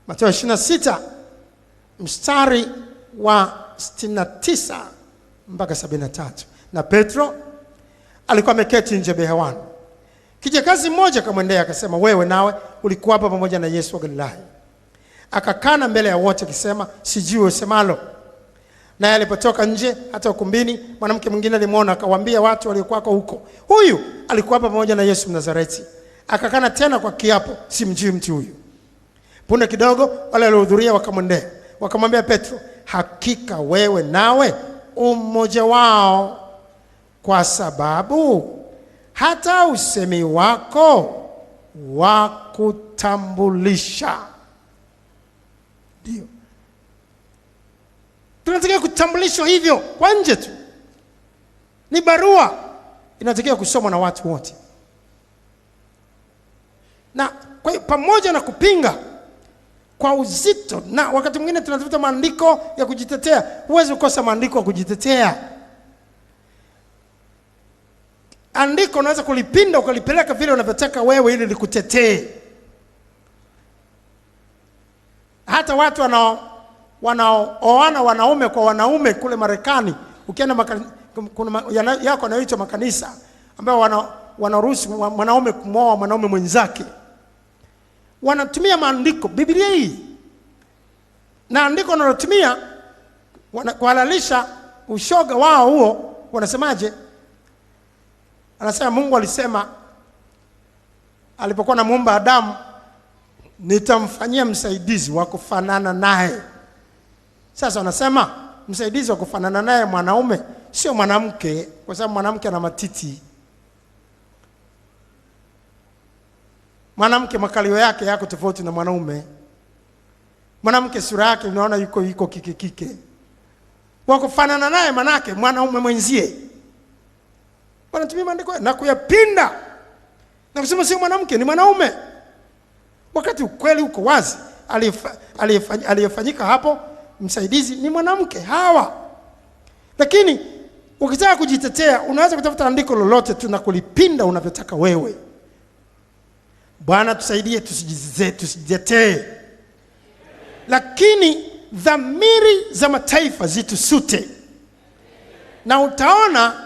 Mathayo 26 mstari wa 69 mpaka 73. Na Petro alikuwa ameketi nje behewani. Kijakazi mmoja akamwendea akasema, wewe nawe ulikuwa hapa pamoja na Yesu wa Galilaya. Akakana mbele ya wote akisema, sijui usemalo. Naye alipotoka nje hata ukumbini, mwanamke mwingine alimuona, akawaambia watu waliokuwa huko, huyu alikuwa hapa pamoja na Yesu Mnazareti. Akakana tena kwa kiapo, simjui mtu huyu. Punde kidogo wale waliohudhuria wakamwendea, wakamwambia Petro, hakika wewe nawe mmoja wao, kwa sababu hata usemi wako wa kutambulisha. Ndio tunatakiwa kutambulishwa hivyo kwa nje tu. Ni barua inatakiwa kusomwa na watu wote. Na kwa hiyo pamoja na kupinga kwa uzito, na wakati mwingine tunatafuta maandiko ya kujitetea, huwezi kukosa maandiko ya kujitetea. Andiko unaweza kulipinda ukalipeleka vile unavyotaka wewe ili likutetee. Hata watu wanaoana wanaume kwa wanaume kule Marekani, ukienda kuna yako yanayoitwa makanisa ambao wanaruhusu mwanaume kumwoa mwanaume mwenzake. Wanatumia maandiko, Biblia hii. Na andiko wanalotumia kuhalalisha ushoga wao huo, wanasemaje? Anasema Mungu alisema alipokuwa anamuumba Adamu, nitamfanyia msaidizi wa kufanana naye. Sasa wanasema msaidizi wa kufanana naye mwanaume, sio mwanamke, kwa sababu mwanamke ana matiti. Mwanamke makalio yake yako tofauti na mwanaume. Mwanamke sura yake unaona yuko kike. Wa kufanana naye manake mwanaume mwenzie. Wanatumia maandiko na kuyapinda na kusema sio mwanamke, ni mwanaume, wakati ukweli uko wazi. Aliyefanyika hapo msaidizi ni mwanamke, Hawa. Lakini ukitaka kujitetea unaweza kutafuta andiko lolote tu na kulipinda unavyotaka wewe. Bwana tusaidie tusijitetee. Lakini dhamiri za mataifa zitusute. Na utaona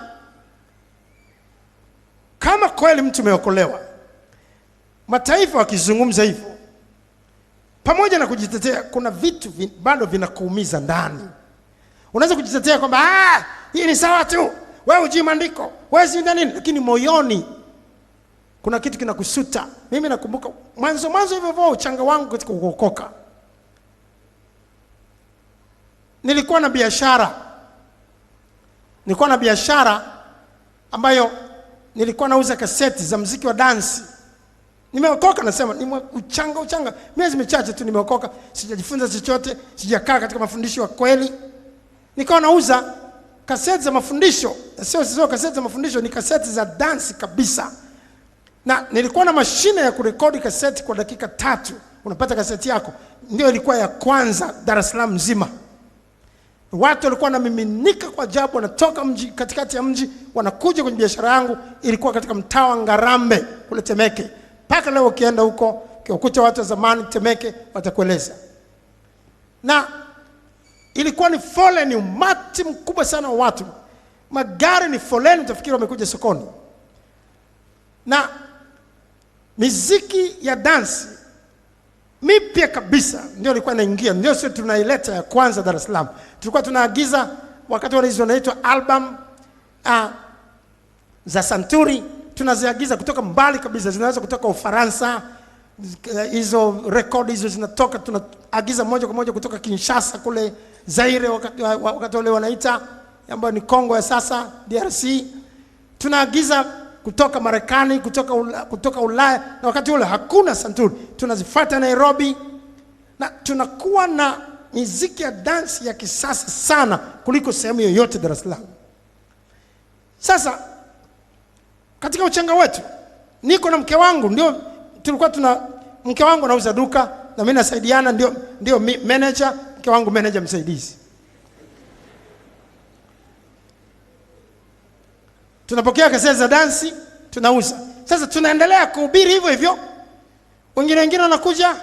kama kweli mtu umeokolewa, mataifa wakizungumza hivyo, pamoja na kujitetea, kuna vitu bado vinakuumiza ndani. Unaweza kujitetea kwamba hii ni sawa tu, wewe hujui maandiko, wewe si nini, lakini moyoni kuna kitu kinakusuta. Mimi nakumbuka mwanzo hivyo uchanga wangu katika kuokoka. Nilikuwa na biashara ambayo nilikuwa nauza kaseti za muziki wa dansi. Nimeokoka, nasema ni uchanga. Miezi michache tu nimeokoka, sijajifunza chochote, sijakaa katika mafundisho ya kweli. Nikawa nauza kaseti za mafundisho, sio kaseti za mafundisho, ni kaseti za dansi kabisa. Na nilikuwa na mashine ya kurekodi kaseti kwa dakika 3. Unapata kaseti yako. Ndio ilikuwa ya kwanza Dar es Salaam nzima. Watu walikuwa wanamiminika kwa ajabu, wanatoka mji, katikati ya mji, wanakuja kwenye biashara yangu. Ilikuwa katika mtaa wa Ngarambe kule Temeke. Paka leo ukienda huko, ukikuta watu wa zamani Temeke watakueleza. Na ilikuwa ni foleni, umati mkubwa sana wa watu. Magari ni foleni, utafikiri wamekuja sokoni. Na miziki ya dansi mipya kabisa ndio ilikuwa inaingia. Ndio sio tunaileta ya kwanza Dar es Salaam. Tulikuwa tunaagiza wakati hizo inaitwa album za Santuri, tunaziagiza kutoka mbali kabisa, zinaweza kutoka Ufaransa. Hizo rekodi hizo zinatoka, tunaagiza moja kwa moja kutoka Kinshasa kule Zaire, wakati wale wanaita ambayo ni Kongo ya sasa, DRC. Tunaagiza kutoka Marekani, kutoka Ulaya, na wakati ule hakuna Santuri. Tunazifuata Nairobi, na tunakuwa na muziki ya dance ya kisasa sana kuliko sehemu yoyote Dar es Salaam. Sasa katika uchanga wetu, niko na mke wangu, ndio tulikuwa mke wangu anauza duka na mimi nasaidiana, ndio manager, mke wangu manager msaidizi. Tunapokea kaseti za dansi, tunauza. Sasa tunaendelea kuhubiri hivyo hivyo. Wengine wanakuja,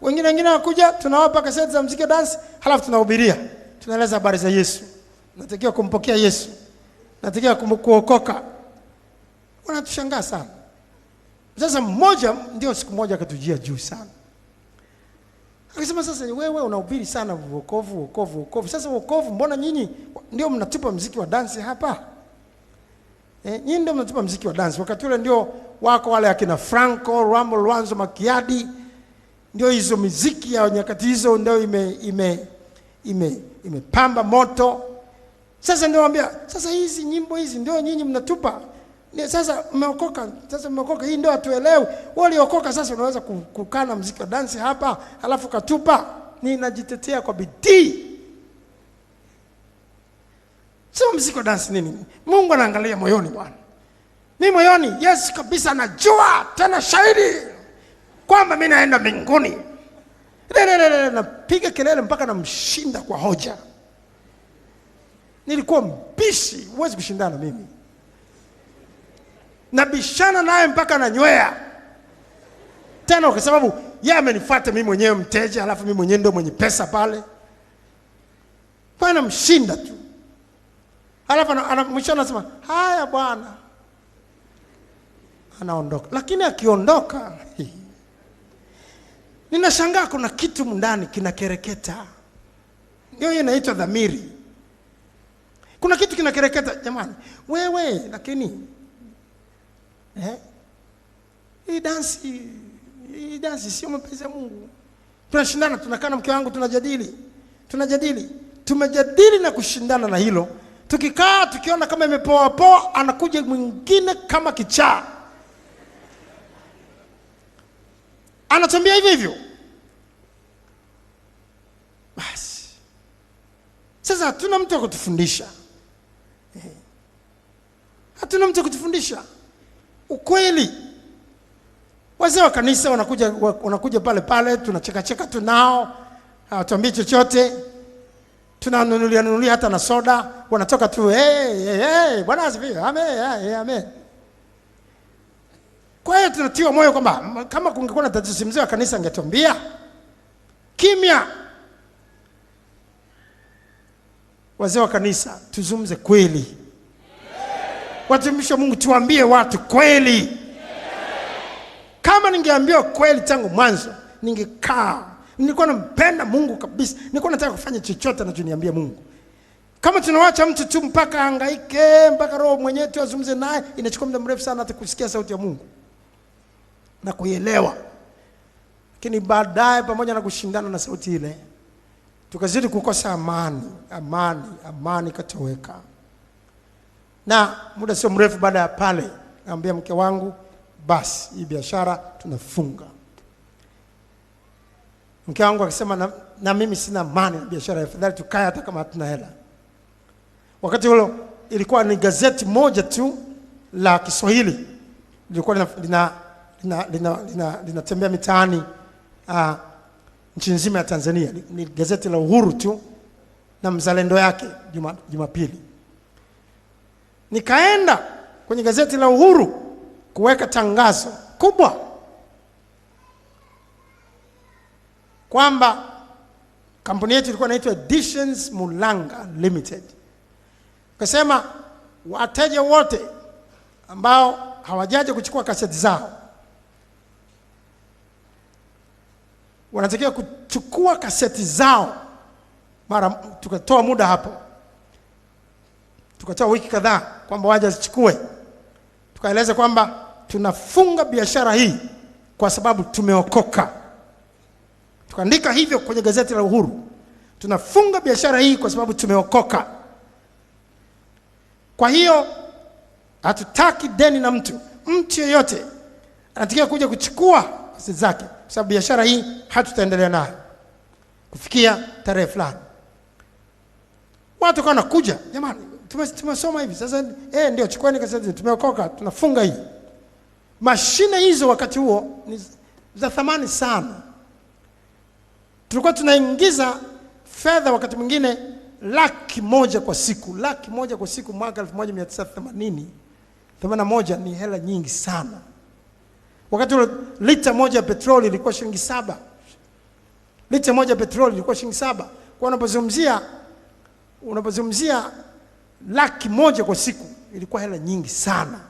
Wengine wakuja, tunawapa kaseti za muziki wa dance, halafu tunahubiria. Tunaeleza habari za Yesu. Natakiwa kumpokea Yesu. Natakiwa kuokoka. Wanatushangaa sana. Sasa mmoja ndio siku moja akatujia juu sana. Akasema sasa wewe unahubiri sana wokovu. Sasa wokovu, mbona nyinyi ndio mnatupa muziki wa dance hapa? Nyinyi ndio mnatupa muziki wa dance. Wakati ule ndio wako wale akina Franco, Rambo, Luanzo, Makiadi. Ndio hizo muziki ya nyakati hizo ndio imepamba moto. Sasa ndio waambia, sasa hizi nyimbo hizi ndio nyinyi mnatupa. Sasa mmeokoka, hii ndio atuelewe. Waliokoka sasa unaweza kukana muziki wa dance hapa, halafu katupa. Ninajitetea kwa bidii. Sio muziki wa dance nini? Mungu anaangalia moyoni bwana. Mimi moyoni, Yesu kabisa anajua, tena shahidi kwamba mimi naenda mbinguni. Napiga kelele mpaka namshinda kwa hoja. Nilikuwa mbishi, huwezi kushindana mimi. Nabishana naye mpaka nanywea. Tena kwa sababu yeye amenifuata mimi mwenyewe mteja, halafu mimi mwenyewe ndio mwenye pesa pale. Bwana mshinda tu. Halafu mwisho anasema, "Haya bwana." Anaondoka. Lakini akiondoka, ninashangaa kuna kitu ndani kinakereketa. Ndio hiyo inaitwa dhamiri. Kuna kitu kinakereketa jamani. Wewe lakini hii dansi sio mapenzi ya Mungu. Tunashindana, tunakaa na mke wangu tunajadili. Tumejadili na kushindana na hilo. Tukikaa tukiona kama imepoa, anakuja mwingine kama kichaa. Anatembea hivyo. Basi. Sasa hatuna mtu wa kutufundisha. Hatuna mtu wa kutufundisha ukweli. Wazee wa kanisa wanakuja pale, tunacheka tu nao, hawatuambii chochote. Tunanunulia hata na soda, wanatoka tu Bwana asifiwe. Amen. Kwa hiyo tunatiwa moyo kwamba kama kungekuwa na tatizo mzee wa kanisa angetuambia. Kimya. Wazee wa kanisa, tuzungumze kweli. Watumishi wa Mungu, tuambie watu kweli. Kama ningeambiwa kweli tangu mwanzo, ningekaa. Nilikuwa nampenda Mungu kabisa. Nilikuwa nataka kufanya chochote anachoniambia Mungu. Kama tunawacha mtu tu mpaka hangaike, mpaka roho mwenyewe tu azungumze naye, inachukua muda mrefu sana hata kusikia sauti ya Mungu na kuielewa. Lakini baadaye pamoja na kushindana na sauti ile, tukazidi kukosa amani katoweka. Na muda sio mrefu baada ya pale, naambia mke wangu, basi hii biashara tunafunga. Mke wangu akisema na mimi sina amani na biashara, afadhali tukae hata kama hatuna hela. Wakati ule ilikuwa ni gazeti moja tu la Kiswahili lilikuwa linatembea mitaani nchi nzima ya Tanzania. Ni gazeti la Uhuru tu na Mzalendo yake Jumapili. Nikaenda kwenye gazeti la Uhuru kuweka tangazo kubwa kwamba kampuni yetu ilikuwa inaitwa Editions Mulanga Limited. Kasema wateja wote ambao hawajaja kuchukua kaseti zao wanatakiwa kuchukua kaseti zao mara. Tukatoa muda hapo, tukatoa wiki kadhaa kwamba waje zichukue. Tukaeleza kwamba tunafunga biashara hii kwa sababu tumeokoka. Tukaandika hivyo kwenye gazeti la Uhuru. Tunafunga biashara hii kwa sababu tumeokoka. Kwa hiyo hatutaki deni na mtu. Mtu yeyote anatakiwa kuja kuchukua kaseti zake, kwa sababu biashara hii hatutaendelea nayo kufikia tarehe fulani. Watu kana kuja, jamani, tumesoma hivi. Sasa ndio chukueni kaseti, tumeokoka, tunafunga hii. Mashine hizo wakati huo ni za thamani sana. Tulikuwa tunaingiza fedha wakati mwingine 100,000 kwa siku. 100,000 kwa siku mwaka 1980. 81 ni hela nyingi sana. Wakati ule lita moja ya petroli ilikuwa shilingi 7. Lita moja petroli ilikuwa shilingi 7. Kwa unapozungumzia 100,000 kwa siku, ilikuwa hela nyingi sana.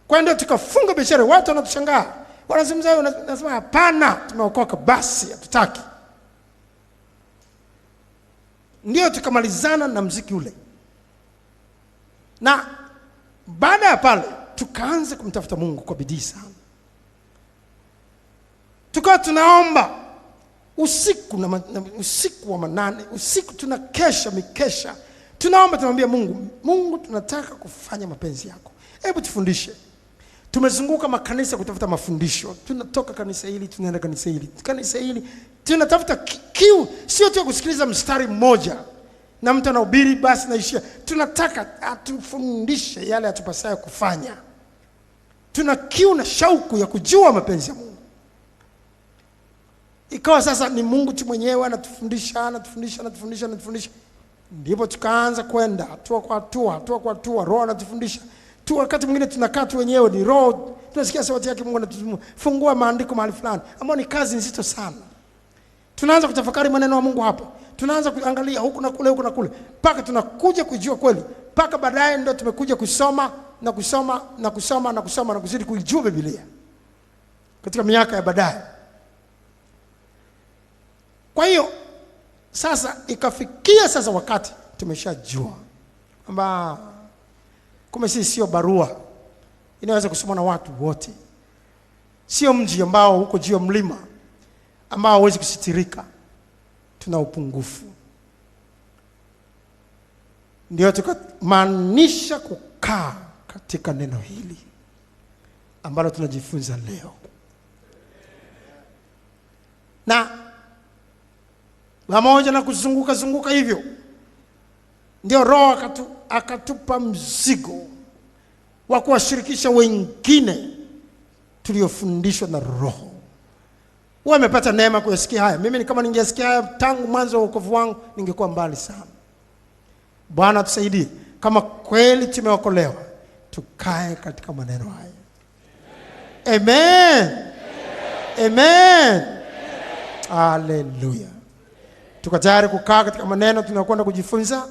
Kwa ndio tukafunga biashara. Watu wanatushangaa, wanazungumza, nasema hapana, tumeokoka basi, hatutaki. Ndio tukamalizana na muziki ule. Na baada ya pale tukaanza kumtafuta Mungu kwa bidii sana. Tukawa tunaomba usiku usiku wa manane, usiku tunakesha mikesha. Tunaomba, tunamwambia Mungu, tunataka kufanya mapenzi yako. Hebu tufundishe. Tumezunguka makanisa kutafuta mafundisho. Tunatoka kanisa hili, tunaenda kanisa hili. Kanisa hili tunatafuta kiu, sio tu kusikiliza mstari mmoja na mtu anahubiri basi naishia. Tunataka atufundishe yale atupasayo kufanya. Tuna kiu na shauku ya kujua mapenzi ya Mungu. Ikawa sasa ni Mungu tu mwenyewe anatufundisha. Ndipo tukaanza kwenda hatua kwa hatua, Roho anatufundisha. Tu wakati mwingine tunakaa tu wenyewe, ni Roho, tunasikia sauti yake Mungu anatufungua maandiko mahali fulani, ambao ni kazi nzito sana. Tunaanza kutafakari maneno ya Mungu hapo. Tunaanza kuangalia huku na kule, mpaka tunakuja kujua kweli. Mpaka baadaye ndio tumekuja kusoma na kuzidi kuijua Biblia katika miaka ya baadaye. Kwa hiyo sasa ikafikia sasa wakati tumeshajua kwamba kumbe sisi sio barua inaweza kusomwa na watu wote. Sio mji ambao huko juu ya mlima ambao hauwezi kusitirika. Tuna upungufu. Ndio tukamaanisha kukaa katika neno hili ambalo tunajifunza leo. Na pamoja na kuzunguka hivyo, ndio Roho akatupa mzigo wa kuwashirikisha wengine tuliofundishwa na Roho. Wewe umepata neema kuyasikia haya. Mimi kama ningesikia haya tangu mwanzo wa wokovu wangu, ningekuwa mbali sana. Bwana tusaidie, kama kweli tumeokolewa, tukae katika maneno haya. Amen. Amen. Haleluya. Tuko tayari kukaa katika maneno tunayokwenda kujifunza,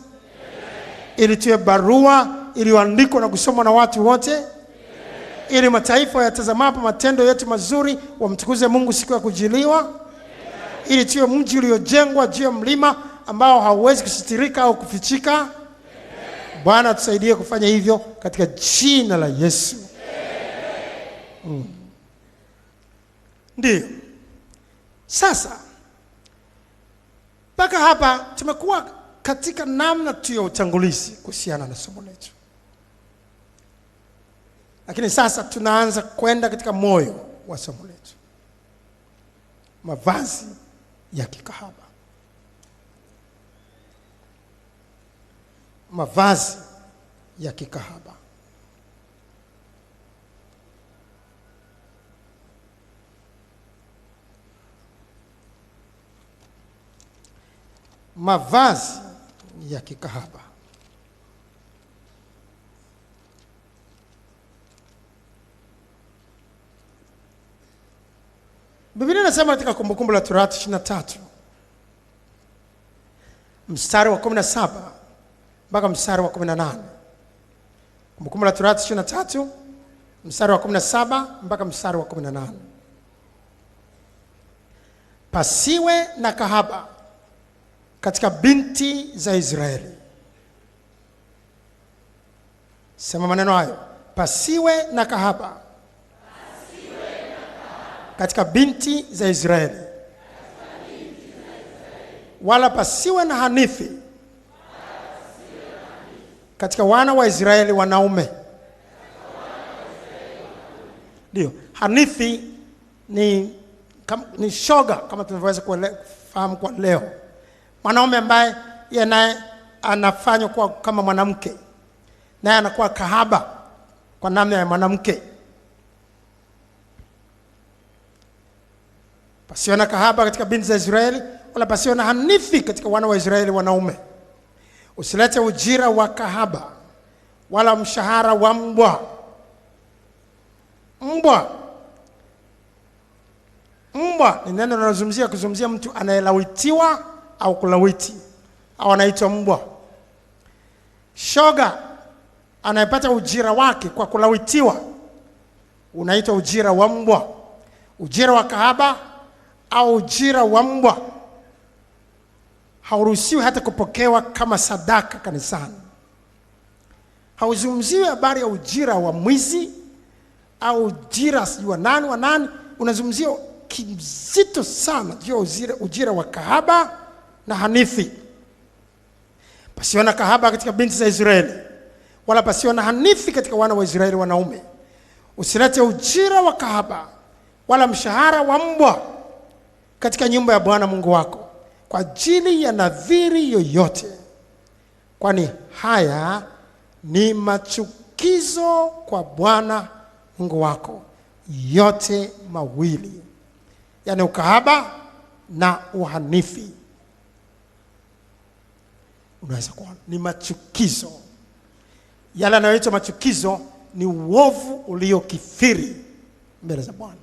ili tuwe barua iliyoandikwa na kusomwa na watu wote, ili mataifa yatazamapo matendo yetu mazuri wamtukuze Mungu siku ya kujiliwa, ili tuwe mji uliojengwa juu ya mlima ambao hauwezi kusitirika au kufichika. Bwana tusaidie kufanya hivyo katika jina la Yesu. Ndio. Sasa mpaka hapa tumekuwa katika namna tu ya utangulizi kuhusiana na somo letu. Lakini sasa tunaanza kwenda katika moyo wa somo letu. Mavazi ya kikahaba. Mavazi ya kikahaba. Mavazi ya kikahaba. Biblia inasema katika Kumbukumbu la Torati 23 mstari wa 17 mpaka mstari wa 18. Kumbukumbu la Torati 23 mstari wa 17 mpaka mstari wa 18. Pasiwe na kahaba katika binti za Israeli. Sema maneno hayo. Pasiwe na kahaba katika binti za Israeli. Wala pasiwe na hanithi katika wana wa Israeli wanaume. Ndio, hanithi ni shoga kama tunavyoweza kufahamu kwa leo. Mwanaume ambaye yeye naye anafanywa kwa kama mwanamke, naye anakuwa kahaba kwa namna ya mwanamke. Pasiwe na kahaba katika binti za Israeli, wala pasiwe na hanithi katika wana wa Israeli wanaume. Usilete ujira wa kahaba, wala mshahara wa mbwa. Mbwa ni neno linalozungumzia kuzungumzia mtu anayelawitiwa au kulawiti, au anaitwa mbwa. Shoga anayepata ujira wake kwa kulawitiwa unaitwa ujira wa mbwa. Ujira wa kahaba au ujira wa mbwa hauruhusiwi hata kupokewa kama sadaka kanisani. Hauzungumziwi habari ya ujira wa mwizi au ujira sijui wa nani. Unazungumzia kizito sana juu ya ujira wa kahaba na hanithi. Pasiwa na kahaba katika binti za Israeli, wala pasiwa na hanithi katika wana wa Israeli wanaume. Usilete ujira wa kahaba wala mshahara wa mbwa katika nyumba ya Bwana Mungu wako kwa ajili ya nadhiri yoyote, kwani haya ni machukizo kwa Bwana Mungu wako, yote mawili, yani ukahaba na uhanithi. Unaweza kuona ni machukizo. Yale yanayoitwa machukizo ni uovu uliokithiri mbele za Bwana.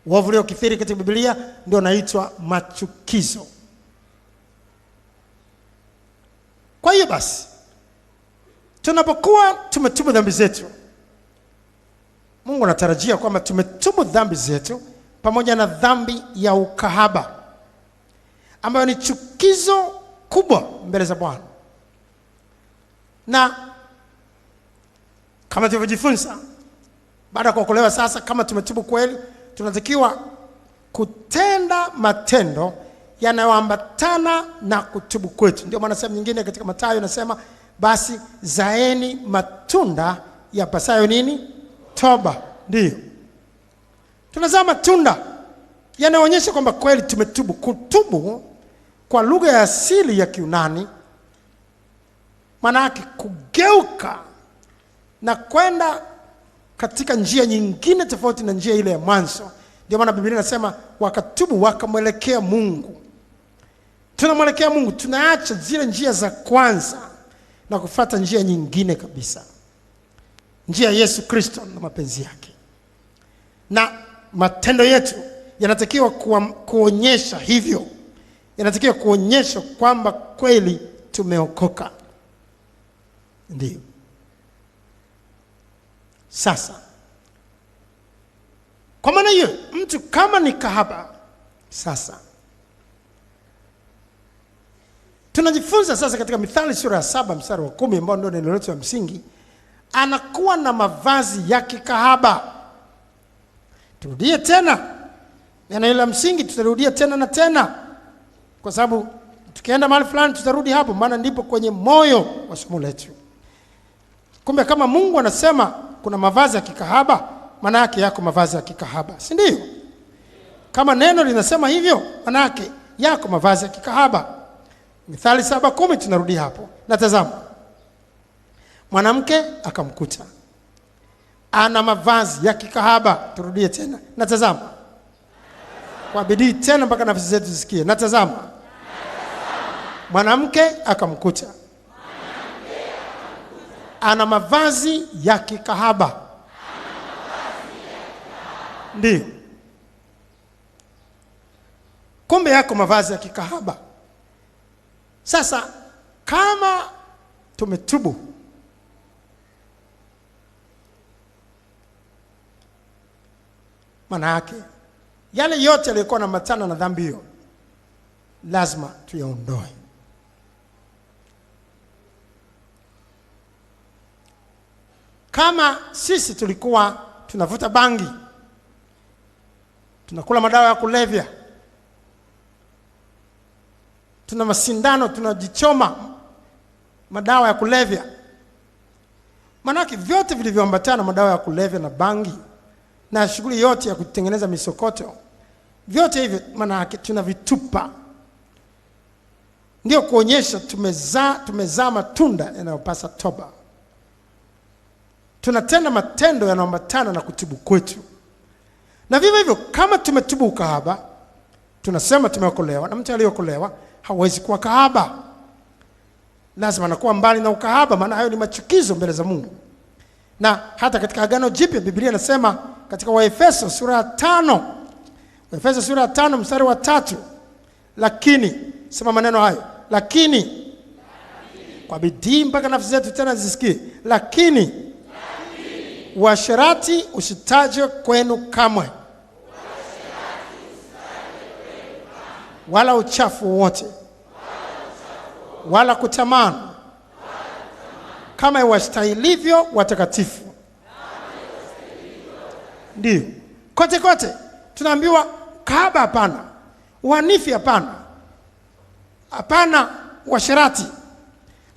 Uovu uliokithiri katika Biblia ndio unaitwa machukizo. Kwa hiyo basi, tunapokuwa tumetubu dhambi zetu, Mungu anatarajia kwamba tumetubu dhambi zetu pamoja na dhambi ya ukahaba, ambayo ni chukizo kubwa mbele za Bwana. Na kama tulivyojifunza, baada ya kuokolewa sasa, kama tumetubu kweli, tunatakiwa kutenda matendo yanayoambatana na kutubu kwetu. Ndio maana sehemu nyingine katika Mathayo inasema, basi zaeni matunda yapasayo nini? Toba. Ndio tunazaa matunda yanayoonyesha kwamba kweli tumetubu. Kutubu kwa lugha ya asili ya Kiunani maana yake kugeuka na kwenda katika njia nyingine tofauti na njia ile ya mwanzo. Ndio maana Biblia inasema wakatubu wakamwelekea Mungu. Tunamwelekea Mungu, tunaacha zile njia za kwanza na kufuata njia nyingine kabisa, njia ya Yesu Kristo na mapenzi yake. Na matendo yetu yanatakiwa kuonyesha hivyo, yanatakiwa kuonyesha kwamba kweli tumeokoka. Ndio sasa, kwa maana hiyo, mtu kama ni kahaba, sasa tunajifunza sasa katika Mithali sura ya 7 mstari wa 10, ambao ndio neno letu la msingi, anakuwa na mavazi ya kikahaba. Turudie tena neno la msingi, tutarudia tena na tena, kwa sababu tukienda mahali fulani tutarudi hapo, maana ndipo kwenye moyo wa somo letu. Kumbe kama Mungu anasema kuna mavazi ya kikahaba, maana yake yako mavazi ya kikahaba, si ndio? Kama neno linasema hivyo, maana yake yako mavazi ya kikahaba. Mithali 7:10 tunarudi hapo. Na tazama, mwanamke akamkuta ana mavazi ya kikahaba. Turudie tena. Na tazama, kwa bidii tena mpaka nafsi zetu zisikie. Na tazama, mwanamke akamkuta ana mavazi ya kikahaba. Ndio, kumbe yako mavazi ya kikahaba. Sasa kama tumetubu, maana yake yale yote yalikuwa na matana na dhambi hiyo lazima tuyaondoe. Kama sisi tulikuwa tunavuta bangi, tunakula madawa ya kulevya, tuna masindano, tunajichoma madawa ya kulevya, manake vyote vilivyoambatana madawa ya kulevya na bangi na shughuli yote ya kutengeneza misokoto, vyote hivyo manake tunavitupa. Ndio kuonyesha tumezaa matunda yanayopasa toba. Tunatenda matendo yanayoambatana na kutubu kwetu. Na vivyo hivyo, kama tumetubu ukahaba, tunasema tumeokolewa, na mtu aliyeokolewa hawezi kuwa kahaba. Lazima anakuwa mbali na ukahaba, maana hayo ni machukizo mbele za Mungu. Na hata katika Agano Jipya Biblia inasema katika Waefeso sura ya 5 Efeso sura ya 5 mstari wa 3. Lakini, sema maneno hayo. Lakini. Kwa bidii mpaka nafsi zetu tena zisikie. Lakini. Uasherati usitajwe kwenu kamwe. Wala uchafu wote. Wala kutamani. Kama iwastahilivyo watakatifu. Ndio. Kote kote tunaambiwa kahaba hapana. Uhanifi hapana. Hapana uasherati.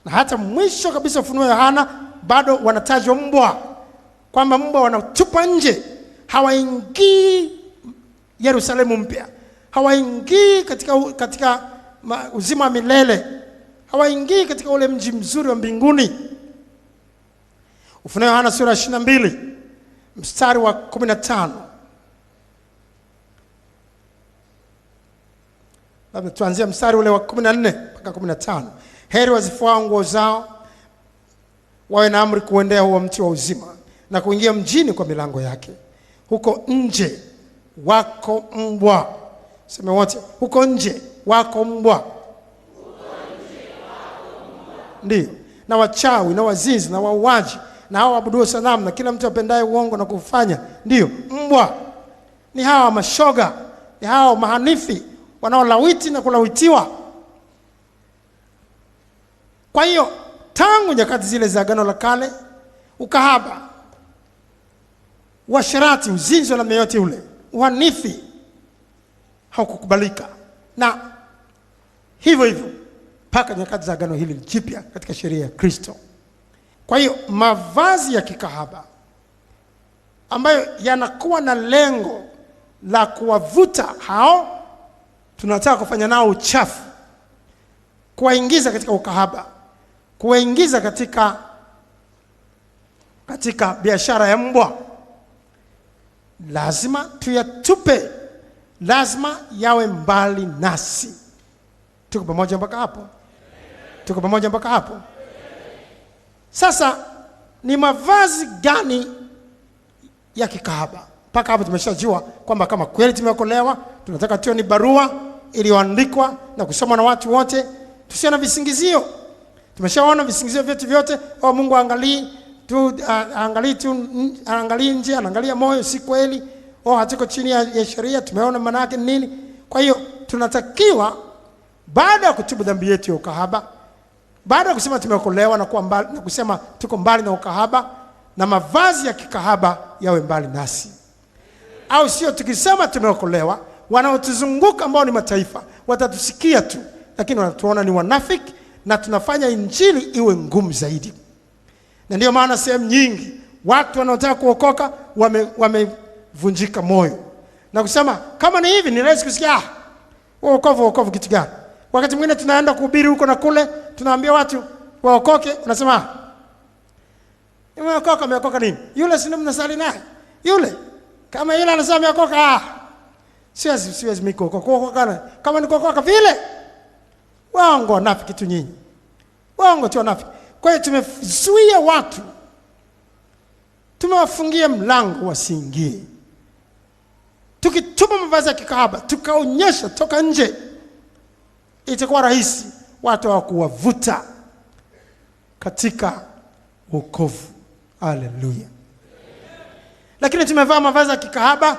Na hata mwisho kabisa Ufunuo Yohana bado wanatajwa mbwa. Kwamba mbwa wanatupa nje. Hawaingii Yerusalemu mpya. Hawaingii katika uzima wa milele. Hawaingii katika ule mji mzuri wa mbinguni. Ufunuo Yohana sura 22 mstari wa 15. Labda tuanzie mstari ule wa 14 mpaka 15. Heri wazifuao nguo zao, wawe na amri kuendea huo mti wa uzima, na kuingia mjini kwa milango yake. Huko nje wako mbwa. Sema wote, huko nje wako mbwa. Ndio. Na wachawi na wazinzi na wauaji na hao waabudu sanamu na kila mtu apendaye uongo na kufanya. Ndio, mbwa. Ni hawa mashoga, ni hawa mahanifi wanaolawiti na kulawitiwa. Kwa hiyo tangu nyakati zile za Agano la Kale, ukahaba, uasherati, uzinzi wa namna yote ule, uhanifi haukukubalika. Na hivyo hivyo mpaka nyakati za Agano hili jipya katika sheria ya Kristo. Kwa hiyo mavazi ya kikahaba ambayo yanakuwa na lengo la kuwavuta hao tunataka kufanya nao uchafu, kuwaingiza katika ukahaba, kuwaingiza katika biashara ya mbwa, lazima tuyatupe. Lazima yawe mbali nasi. Tuko pamoja mpaka hapo? Tuko pamoja mpaka hapo? Sasa ni mavazi gani ya kikahaba? Mpaka hapo tumeshajua kwamba kama kweli tumeokolewa, tunataka tuwe ni barua iliyoandikwa na kusomwa na watu wote, tusiwe na visingizio. Tumeshaona visingizio vyote. Mungu angalii nje, anaangalia moyo, si kweli. Hatuko chini ya sheria, tumeona maana yake nini. Kwa hiyo tunatakiwa baada ya kutubu dhambi yetu ya ukahaba, baada ya kusema tumeokolewa na kuwa mbali, na kusema tuko mbali na ukahaba, na mavazi ya kikahaba yawe mbali nasi. Au sio, tukisema tumeokolewa, wanaotuzunguka ambao ni mataifa watatusikia tu, lakini wanatuona ni wanafiki na tunafanya injili iwe ngumu zaidi. Na ndio maana sehemu nyingi watu wanaotaka kuokoka wamevunjika moyo na kusema kama ni hivi ni rahisi kusikia wokovu kitu gani. Wakati mwingine tunaenda kuhubiri huko na kule, tunaambia watu waokoke, unasema umeokoka nini? Yule si mnasali naye yule, kama yule anasema ameokoka, siwezi miko kuokoka. Kama ni kuokoka vile, waongo nafiki tu nyinyi, waongo tu nafiki. Kwa hiyo tumezuia watu, tumewafungia mlango wasiingie. Tukitupa mavazi ya kikahaba, tukaonyesha toka nje, itakuwa rahisi watu wa kuwavuta katika wokovu. Haleluya. Lakini tumevaa mavazi ya kikahaba.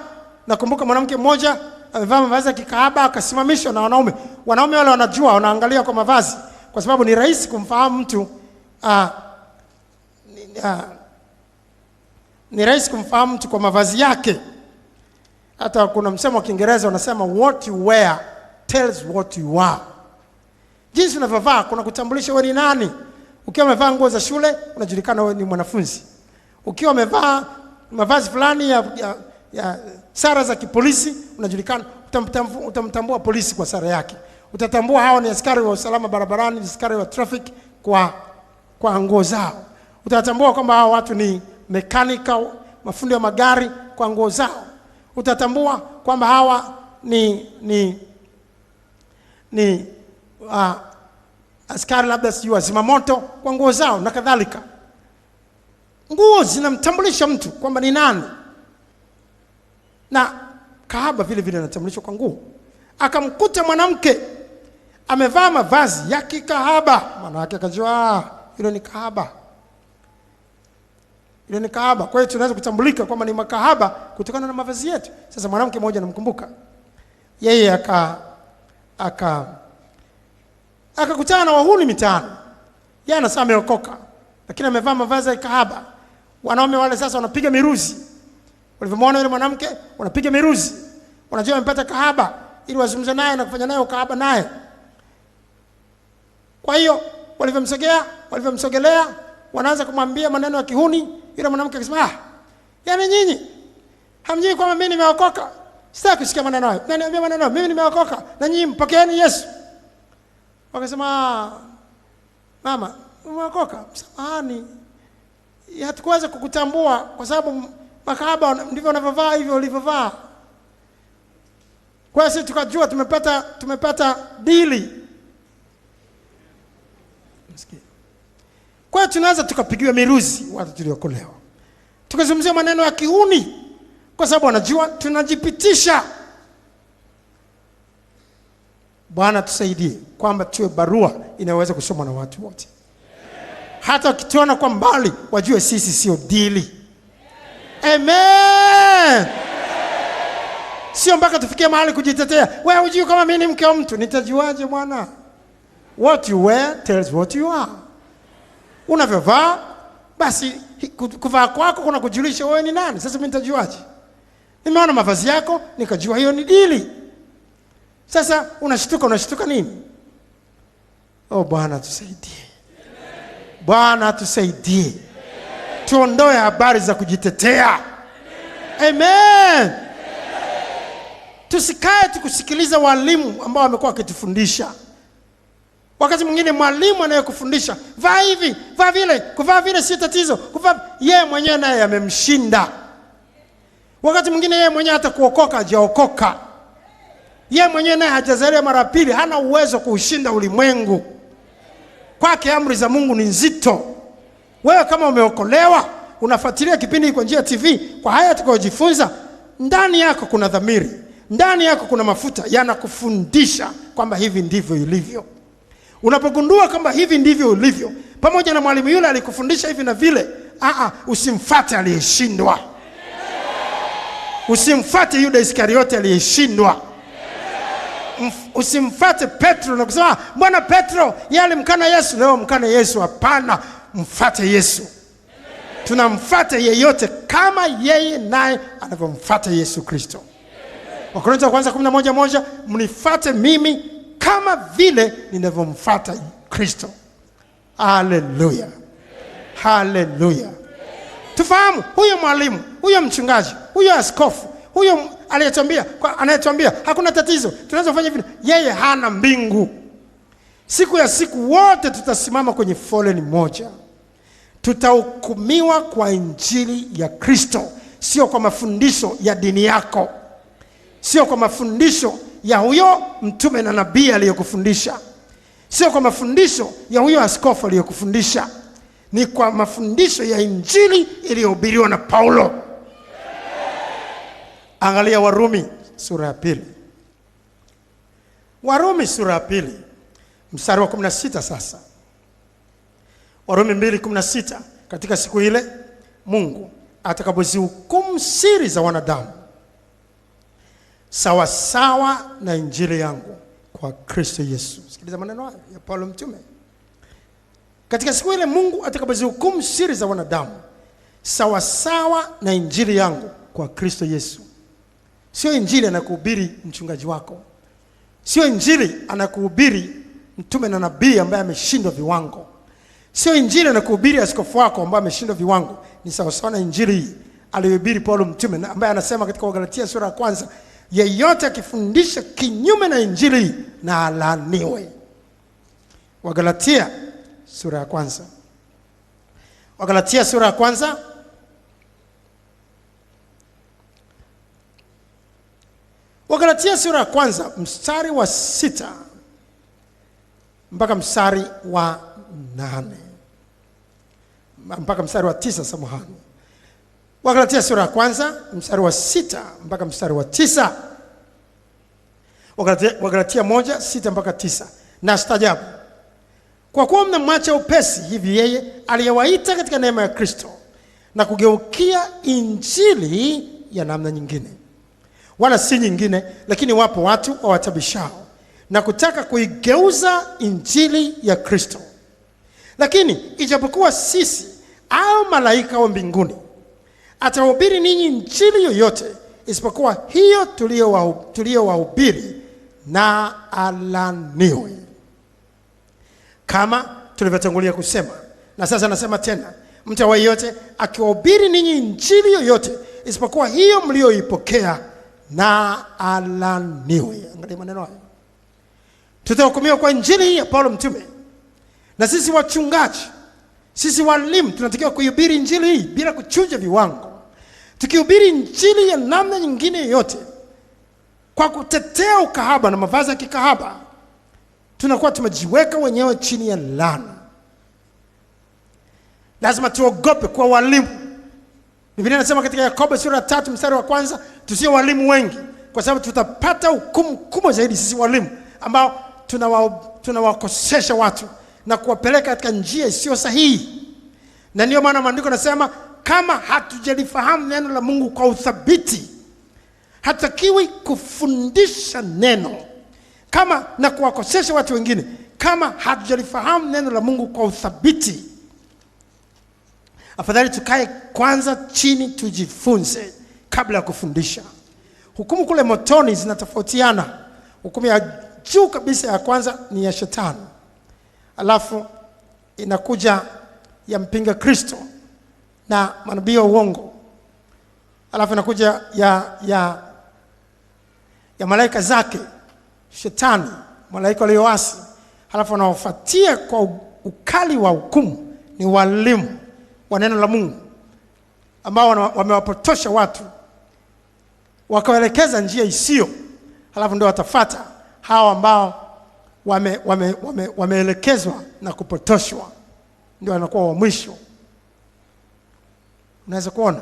Nakumbuka mwanamke mmoja amevaa mavazi ya kikahaba akasimamishwa na wanaume. Wanaume wale wanajua, wanaangalia kwa mavazi, kwa sababu ni rahisi kumfahamu mtu ni rahisi kumfahamu mtu kwa mavazi yake. Hata kuna msemo wa Kiingereza unasema what you wear tells what you are. Jinsi unavyovaa kuna kutambulisha wewe ni nani. Ukiwa umevaa nguo za shule unajulikana wewe ni mwanafunzi. Ukiwa umevaa mavazi fulani ya sare za kipolisi unajulikana, utamtambua polisi kwa sare yake. Utatambua hao ni askari wa usalama barabarani, askari wa traffic kwa nguo zao. Utatambua kwamba hao watu ni mekanika, mafundi wa magari kwa nguo zao. Utatambua kwamba hawa ni askari labda sijui zimamoto kwa nguo zao na kadhalika. Nguo zinamtambulisha mtu kwamba ni nani. Na kahaba vile vile anatambulishwa kwa nguo. Akamkuta mwanamke amevaa mavazi ya kikahaba, maana yake akajua yule ni kahaba. Yule ni kahaba. Kwa hiyo tunaweza kutambulika kwamba ni makahaba kutokana na mavazi yetu. Sasa mwanamke mmoja namkumbuka, yeye akakutana na wahuni mitaani. Yeye anasema ameokoka, lakini amevaa mavazi ya kahaba. Wanaume wale sasa wanapiga miruzi. Walipomwona yule mwanamke wanapiga miruzi. Wanajua amepata kahaba ili wazungumze naye na kufanya naye ukahaba naye. Kwa hiyo walivyomsogelea wanaanza kumwambia maneno ya kihuni. Yule mwanamke akasema, yaani nyinyi hamjui kwamba mimi nimeokoka? Sitaki kusikia maneno hayo. Naniambia maneno, mimi nimeokoka na nyinyi mpokeeni Yesu. Wakasema, mama, umeokoka? Samahani, hatukuweza kukutambua kwa sababu makahaba ndivyo wanavyovaa hivyo ulivyovaa. Kwa hiyo sisi tukajua tumepata dili. Kwa hiyo tunaweza tukapigiwa miruzi watu tuliokolewa, tukazungumzia maneno ya kihuni kwa sababu wanajua tunajipitisha. Bwana tusaidie kwamba tuwe barua inayoweza kusomwa na watu wote. Hata wakituona kwa mbali wajue sisi sio dili. Amen. Sio mpaka tufikie mahali kujitetea. Wewe hujui kama mimi ni mke wa mtu. Nitajuaje bwana? What you wear tells what you are. Unavyovaa basi kuvaa kwako kuna kujulisha wewe ni nani. Sasa mimi nitajuaje? Nimeona mavazi yako nikajua hiyo ni dili. Sasa unashtuka nini? Oh, Bwana tusaidie. Bwana tusaidie. Tuondoe habari za kujitetea. Amen. Tusikae tukusikiliza walimu ambao wamekuwa wakitufundisha. Wakati mwingine mwalimu anayekufundisha, vaa hivi, vaa vile, kuvaa vile si tatizo. Yeye mwenyewe naye amemshinda. Wakati mwingine yeye mwenyewe hata kuokoka hajaokoka. Yeye mwenyewe naye hajazaliwa mara pili, hana uwezo kuushinda ulimwengu. Kwake amri za Mungu ni nzito. Wewe kama umeokolewa, unafuatilia kipindi kwa njia ya TV, kwa haya tukojifunza, ndani yako kuna dhamiri, ndani yako kuna mafuta yanakufundisha kwamba hivi ndivyo ilivyo. Unapogundua kwamba hivi ndivyo ulivyo, pamoja na mwalimu yule alikufundisha hivi na vile, usimfuate aliyeshindwa. Usimfuate Yuda Iskariote aliyeshindwa. Usimfuate Petro na kusema, "Bwana Petro, yeye alimkana Yesu, leo mkana Yesu." Hapana, mfuate Yesu. Tunamfuata yeyote kama yeye naye anavyomfuata Yesu Kristo. Wakorintho wa kwanza 11:1, mnifuate mimi kama vile ninavyomfuata Kristo. Haleluya. Haleluya. Tufahamu huyo mwalimu, huyo mchungaji, huyo askofu, huyo anayetuambia hakuna tatizo, tunaweza kufanya hivi, yeye hana mbingu. Siku ya siku wote tutasimama kwenye foleni moja. Tutahukumiwa kwa injili ya Kristo, sio kwa mafundisho ya dini yako. Sio kwa mafundisho ya huyo mtume na nabii aliyekufundisha. Sio kwa mafundisho ya huyo askofu aliyekufundisha. Ni kwa mafundisho ya injili iliyohubiriwa na Paulo. Angalia Warumi sura ya 2. Warumi sura ya 2 mstari wa 16 sasa. Warumi 2:16, katika siku ile Mungu atakapozihukumu siri za wanadamu sawa sawa na injili yangu kwa Kristo Yesu. Sikiliza maneno haya ya Paulo mtume. Katika siku ile Mungu atakapozihukumu siri za wanadamu sawa sawa na injili yangu kwa Kristo Yesu. Sio injili anakuhubiri mchungaji wako. Sio injili anakuhubiri mtume na nabii ambaye ameshindwa viwango. Sio injili anakuhubiri askofu wako ambaye ameshindwa viwango. Ni sawa sawa na injili aliyohubiri Paulo mtume ambaye anasema katika Wagalatia sura ya 1, yeyote akifundisha kinyume na injili na alaaniwe. Wagalatia sura ya 1. Wagalatia sura ya 1. Wagalatia sura ya 1 mstari wa 6 mpaka mstari wa 8. Mpaka mstari wa 9, samahani. Wagalatia sura ya kwanza mstari wa 6 mpaka mstari wa 9. Wagalatia 1:6 mpaka 9. Na stajabu, kwa kuwa mnamwacha upesi hivi yeye aliyewaita katika neema ya Kristo na kugeukia injili ya namna nyingine, wala si nyingine, lakini wapo watu wawatabishao na kutaka kuigeuza injili ya Kristo. Lakini ijapokuwa sisi au malaika wa mbinguni atawahubiri ninyi injili yoyote isipokuwa hiyo tuliyowahubiri, na alaniwe. Kama tulivyotangulia kusema, na sasa nasema tena, mtu awaye yote akiwahubiri ninyi injili yoyote isipokuwa hiyo mlioipokea, na alaniwe. Angalia maneno hayo. Tutahukumiwa kwa injili hii ya Paulo mtume, na sisi wachungaji, sisi walimu tunatakiwa kuhubiri injili hii bila kuchuja viwango. Tukihubiri injili ya namna nyingine yoyote kwa kutetea ukahaba na mavazi ya kikahaba, tunakuwa tumejiweka wenyewe chini ya laana. Lazima tuogope kwa walimu. Biblia inasema katika Yakobo sura 3 mstari wa 1, tusio walimu wengi, kwa sababu tutapata hukumu kubwa zaidi sisi walimu ambao tunawakosesha watu na kuwapeleka katika njia isiyo sahihi. Na ndio maana maandiko yanasema kama hatujalifahamu neno la Mungu kwa uthabiti, hatakiwi kufundisha neno kama na kuwakosesha watu wengine kama hatujalifahamu neno la Mungu kwa uthabiti. Afadhali tukae kwanza chini tujifunze kabla ya kufundisha. Hukumu kule motoni zinatofautiana. Hukumu ya juu kabisa ya kwanza ni ya shetani, alafu inakuja ya mpinga Kristo na manabii wa uongo, alafu inakuja ya malaika zake shetani, malaika walioasi, alafu wanaofuatia kwa ukali wa hukumu ni walimu wa neno la Mungu ambao wamewapotosha watu wakaelekeza njia isiyo, alafu ndio watafuata hao ambao wameelekezwa na kupotoshwa, ndio wanakuwa wa mwisho. Unaweza kuona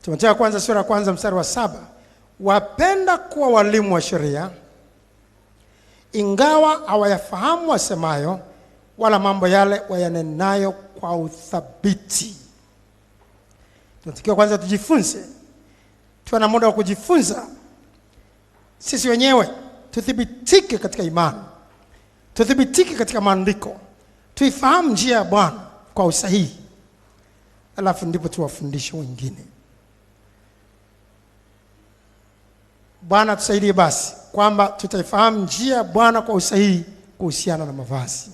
Timotheo kwanza sura ya kwanza mstari wa 7, wapenda kuwa walimu wa sheria, ingawa hawayafahamu wasemayo, wala mambo yale wayanenayo kwa uthabiti. Tunatakiwa kwanza tujifunze, tuwe na muda wa kujifunza sisi wenyewe, tuthibitike katika imani, tuthibitike katika maandiko, tuifahamu njia ya Bwana kwa usahihi, alafu ndipo tuwafundishe wengine. Bwana tusaidie basi kwamba tutaifahamu njia ya Bwana kwa usahihi kuhusiana na mavazi,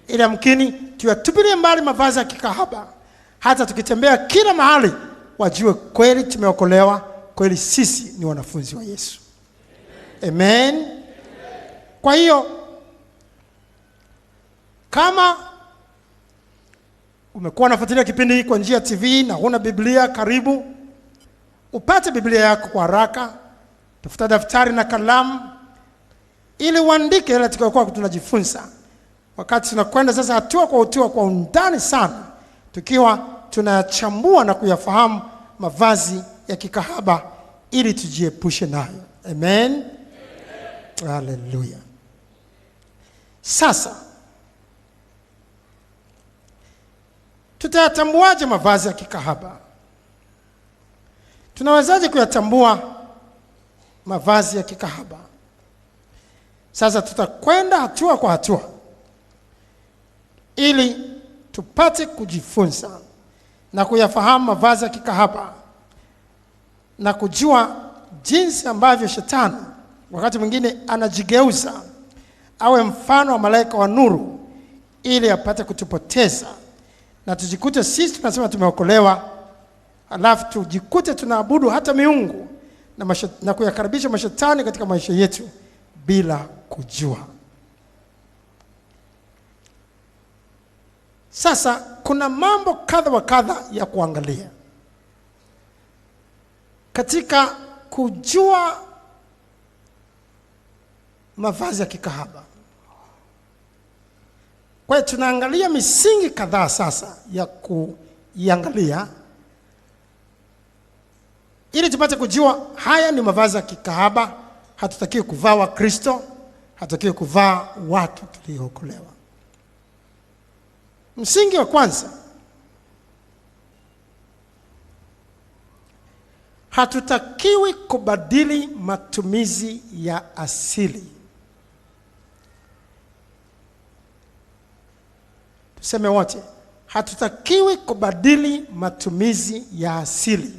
ili amkini tuyatupilie mbali mavazi ya kikahaba, hata tukitembea kila mahali wajue kweli tumeokolewa, kweli sisi ni wanafunzi wa Yesu. Amen. Kwa hiyo kama umekuwa unafuatilia kipindi hiki kwa njia ya TV na huna Biblia, karibu upate Biblia yako kwa haraka. Tafuta daftari na kalamu ili uandike yale tutakayokuwa tunajifunza. Wakati tunakwenda sasa hatua kwa hatua kwa undani sana, tukiwa tunachambua na kuyafahamu mavazi ya kikahaba ili tujiepushe nayo. Amen. Hallelujah. Sasa tutayatambuaje mavazi ya kikahaba? Tunawezaje kuyatambua mavazi ya kikahaba? Sasa tutakwenda hatua kwa hatua ili tupate kujifunza na kuyafahamu mavazi ya kikahaba na kujua jinsi ambavyo shetani wakati mwingine anajigeuza awe mfano wa malaika wa nuru ili apate kutupoteza na tujikute sisi tunasema tumeokolewa, alafu tujikute tunaabudu hata miungu na kuyakaribisha mashetani katika maisha yetu bila kujua. Sasa kuna mambo kadha wa kadha ya kuangalia katika kujua mavazi ya kikahaba. Kwa hiyo tunaangalia misingi kadhaa sasa iangalia ili tupate kujua haya ni mavazi ya kikahaba. Hatutakiwi kuvaa wa Kristo, hatutakiwi kuvaa watu tuliokolewa. Msingi wa kwanza, hatutakiwi kubadili matumizi ya asili. Tuseme wote, hatutakiwi kubadili matumizi ya asili.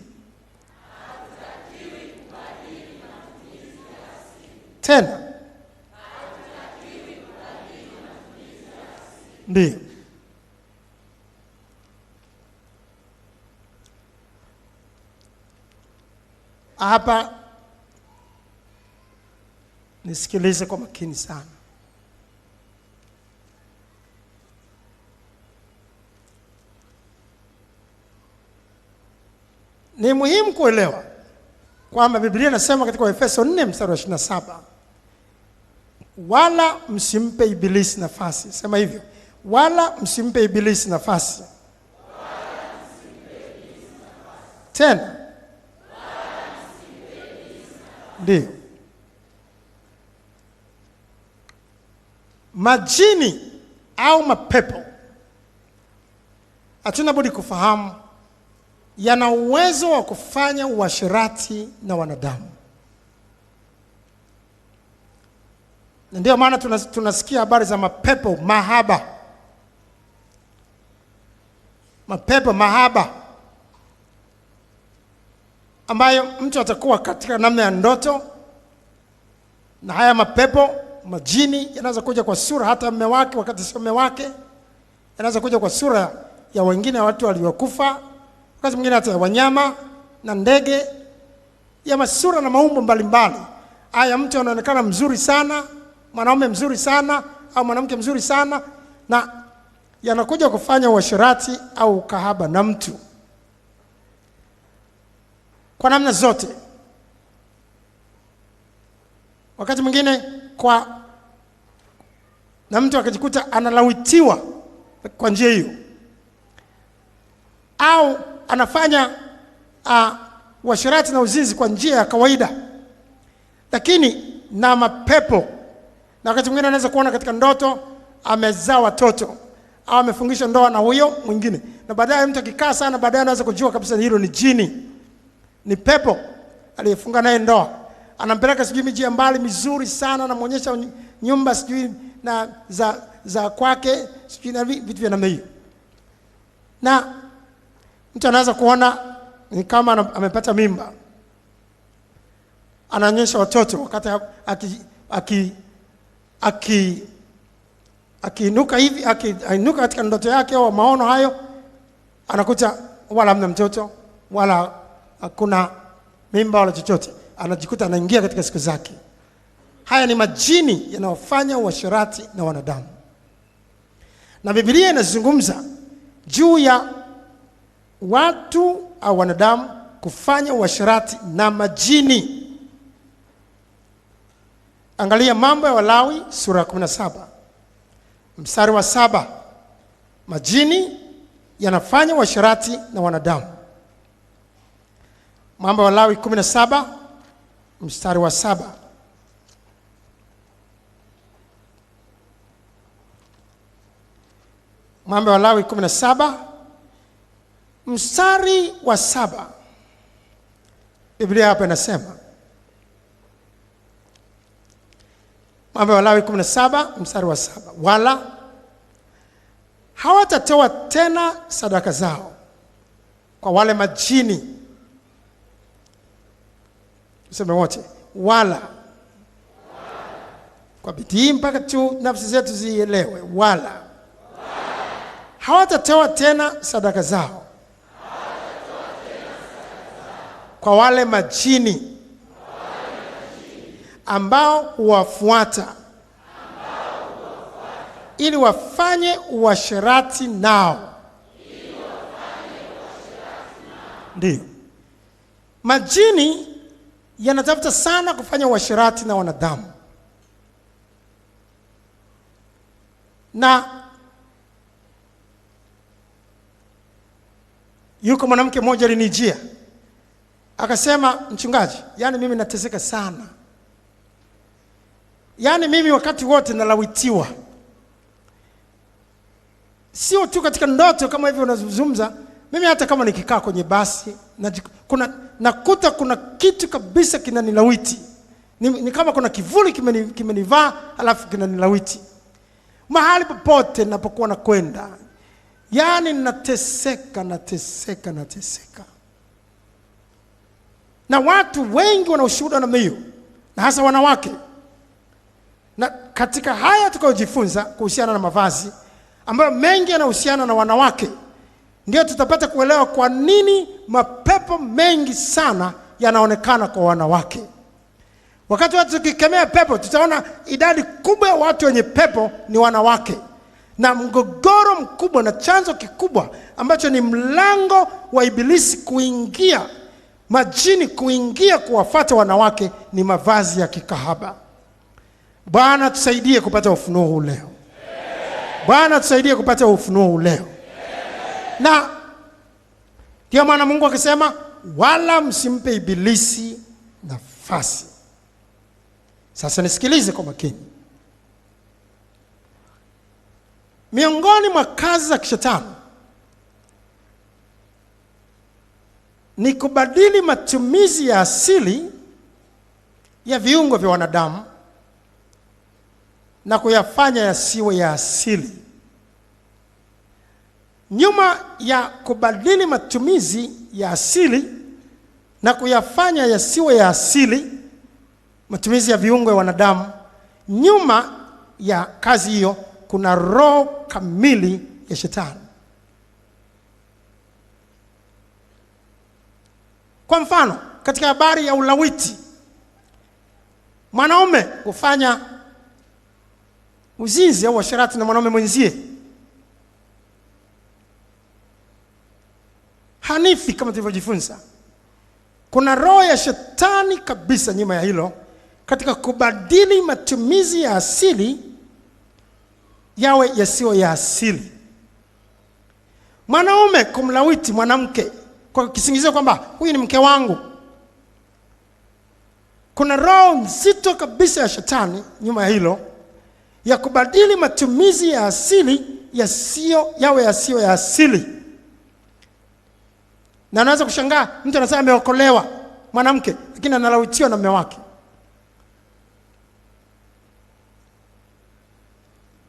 Hatutakiwi kubadili matumizi ya asili. Tena, hatutakiwi kubadili matumizi ya asili. Ndiyo. Hapa nisikilize kwa makini sana. Ni muhimu kuelewa kwamba Biblia inasema katika Efeso 4 mstari wa 27, wala msimpe ibilisi nafasi. Sema hivyo, wala msimpe ibilisi nafasi. Tena, ndio, majini au mapepo, hatuna budi kufahamu, yana uwezo wa kufanya uasherati na wanadamu. Ndio maana tunasikia habari za mapepo mahaba. Mapepo mahaba ambayo mtu atakuwa katika namna ya ndoto, na haya mapepo majini yanaweza kuja kwa sura hata mume wake wakati sio mume wake, yanaweza kuja kwa sura ya wengine, watu waliokufa, wakati mwingine hata ya wanyama na ndege, ya masura na maumbo mbalimbali. Haya, mtu anaonekana mzuri sana, mwanaume mzuri sana au mwanamke mzuri sana, na yanakuja kufanya uasherati au kahaba na mtu kwa namna zote. Wakati mwingine na mtu akajikuta analawitiwa kwa njia hiyo, au anafanya uasherati na uzinzi kwa njia ya kawaida, lakini na mapepo. Na wakati mwingine anaweza kuona katika ndoto amezaa watoto au amefungisha ndoa na huyo mwingine, na baadaye mtu akikaa sana, baadaye anaweza kujua kabisa hilo ni jini, ni pepo aliyefunga naye ndoa. Anampeleka sijui miji ya mbali mizuri sana, anamuonyesha nyumba sijui na za kwake sijui na vitu vya namna hiyo, na mtu anaweza kuona ni kama amepata mimba, anaonyesha watoto wakati akiinuka hivi, akiinuka katika ndoto yake au maono hayo, anakuta wala hamna mtoto wala hakuna mimba wala chochote, anajikuta anaingia katika siku zake. Haya ni majini yanayofanya uasherati na wanadamu, na Biblia inazungumza juu ya watu au wanadamu kufanya uasherati na majini. Angalia Mambo ya Walawi sura ya 17 mstari wa 7. Majini yanafanya uasherati na wanadamu. Mambo ya Walawi 17 mstari wa 7. Mambo ya Walawi 17 mstari wa 7. Biblia hapa inasema, Mambo ya Walawi 17 mstari wa 7, wala hawatatoa tena sadaka zao kwa wale majini. Tuseme wote, wala. Kwa bidii mpaka tu nafsi zetu zielewe, wala hawatatoa tena sadaka zao kwa wale majini ambao huwafuata ili wafanye uasherati nao. Ndio, majini yanatafuta sana kufanya uasherati na wanadamu, na Yuko mwanamke mmoja alinijia. Akasema, mchungaji, yani mimi nateseka sana. Yani mimi wakati wote nalawitiwa. Sio tu katika ndoto kama hivi unazungumza, mimi hata kama nikikaa kwenye basi nakuta kuna kitu kabisa kinanilawiti. Ni kama kuna kivuli kimenivaa alafu kinanilawiti. Mahali popote ninapokuwa nakwenda, yani nateseka. Na watu wengi wana ushuhuda na mimi, na hasa wanawake. Na katika haya tukayojifunza kuhusiana na mavazi, ambayo mengi yanahusiana na wanawake, ndio tutapata kuelewa kwa nini mapepo mengi sana yanaonekana kwa wanawake. Wakati watu tukikemea pepo, tutaona idadi kubwa ya watu wenye pepo ni wanawake. Na mgogoro mkubwa na chanzo kikubwa ambacho ni mlango wa ibilisi kuingia, majini kuingia kuwafuata wanawake, ni mavazi ya kikahaba. Bwana tusaidie kupata ufunuo huu leo. Bwana tusaidie kupata ufunuo huu leo. Na ndio maana Mungu akisema, wala msimpe ibilisi nafasi. Sasa nisikilize kwa makini. Miongoni mwa kazi za kishetani ni kubadili matumizi ya asili ya viungo vya wanadamu na kuyafanya yasiwe ya asili. Nyuma ya kubadili matumizi ya asili na kuyafanya yasiwe ya asili, matumizi ya viungo vya wanadamu, nyuma ya kazi hiyo kuna roho kamili ya shetani. Kwa mfano, katika habari ya ulawiti, mwanaume kufanya uzinzi au uasherati na mwanaume mwenzie, hanifi kama tulivyojifunza. Kuna roho ya shetani kabisa nyuma ya hilo, katika kubadili matumizi ya asili yawe yasiyo ya asili. Mwanaume kumlawiti mwanamke kwa kisingizio kwamba huyu ni mke wangu. Kuna roho nzito kabisa ya shetani nyuma ya hilo, ya kubadili matumizi ya asili yawe yasiyo ya asili. Na anaweza kushangaa mtu anasema ameokolewa mwanamke, lakini analawitiwa na mume wake,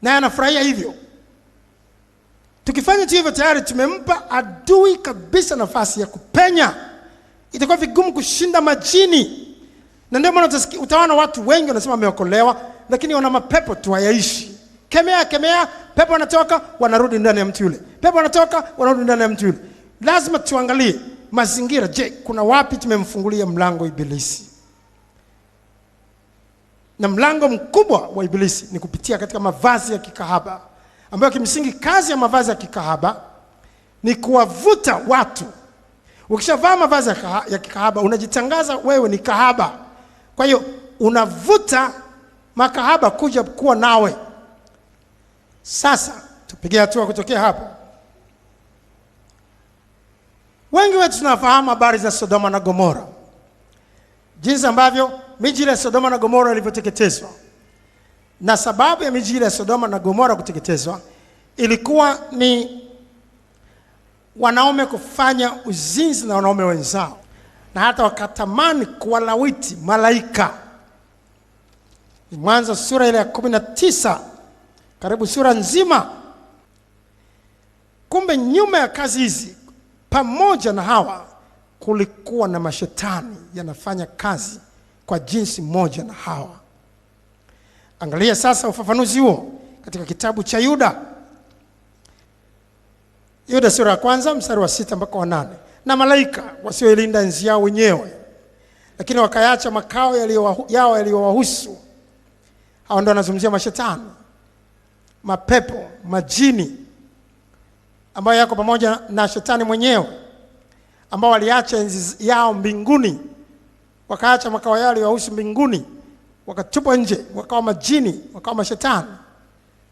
na anafurahia hivyo. Tukifanya hivyo tayari tumempa adui kabisa nafasi ya kupenya. Itakuwa vigumu kushinda majini. Na ndio maana utaona watu wengi wanasema wameokolewa, lakini wana mapepo tu hayaishi. Kemea, pepo wanatoka, wanarudi ndani ya mtu yule. Pepo wanatoka, wanarudi ndani ya mtu yule. Lazima tuangalie mazingira. Je, kuna wapi tumemfungulia mlango ibilisi? Na mlango mkubwa wa ibilisi ni kupitia katika mavazi ya kikahaba, ambayo kimsingi kazi ya mavazi ya kikahaba ni kuwavuta watu. Ukishavaa mavazi ya kikahaba, unajitangaza wewe ni kahaba. Kwa hiyo unavuta makahaba kuja kuwa nawe. Sasa tupige hatua kutokea hapo. Wengi wetu tunafahamu habari za Sodoma na Gomora, jinsi ambavyo miji ya Sodoma na Gomora ilivyoteketezwa. Na sababu ya miji ya Sodoma na Gomora kuteketezwa ilikuwa ni wanaume kufanya uzinzi na wanaume wenzao, na hata wakatamani kuwalawiti malaika. Ni Mwanzo sura ile ya 19, karibu sura nzima. Kumbe nyuma ya kazi hizi, pamoja na hawa, kulikuwa na mashetani yanafanya kazi kwa jinsi moja na hawa. Angalia sasa ufafanuzi huo katika kitabu cha Yuda. Yuda sura ya 1 mstari wa 6 mpaka wa 8. Na malaika wasioilinda nchi yao wenyewe, lakini wakaacha makao yao yaliyowahusu. Hao ndio wanazungumzia mashetani, mapepo, majini ambayo yako pamoja na shetani mwenyewe, ambao waliacha enzi yao mbinguni, wakaacha makao yao yaliyowahusu mbinguni, wakatupwa nje, wakawa majini, wakawa mashetani,